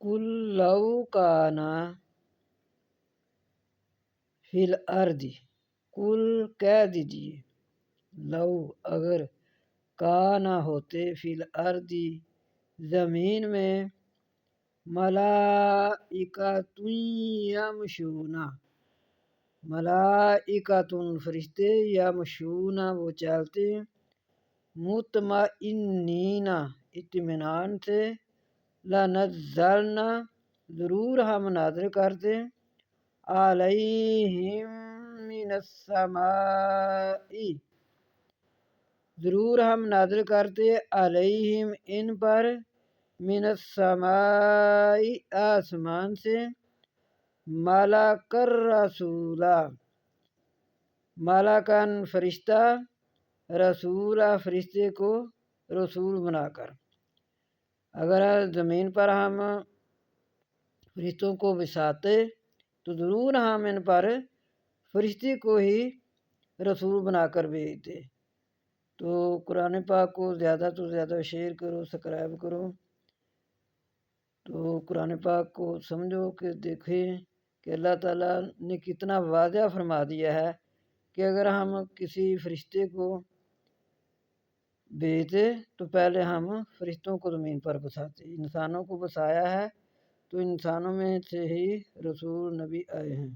کل لو کانا فی الارض، کل کہہ دیجیے، لو اگر، کانا ہوتے، فی الارض زمین میں، ملائکۃ یمشون، ملائکۃ فرشتے، یمشون وہ چلتے، مطمئنین اطمینان سے، لنزلنا ضرور ہم نازل کرتے، علیہم من السماء ضرور ہم نازل کرتے، علیہم ان پر، من السماء آسمان سے، ملک الرسولہ ملکن فرشتہ، رسولہ فرشتے کو رسول بنا کر۔ اگر زمین پر ہم فرشتوں کو بساتے تو ضرور ہم ان پر فرشتے کو ہی رسول بنا کر بھیجتے۔ تو قرآن پاک کو زیادہ تو زیادہ شیئر کرو، سبسکرائب کرو، تو قرآن پاک کو سمجھو کہ دیکھیں کہ اللہ تعالیٰ نے کتنا واضح فرما دیا ہے کہ اگر ہم کسی فرشتے کو بھیجتے تو پہلے ہم فرشتوں کو زمین پر بساتے، انسانوں کو بسایا ہے تو انسانوں میں سے ہی رسول نبی آئے ہیں۔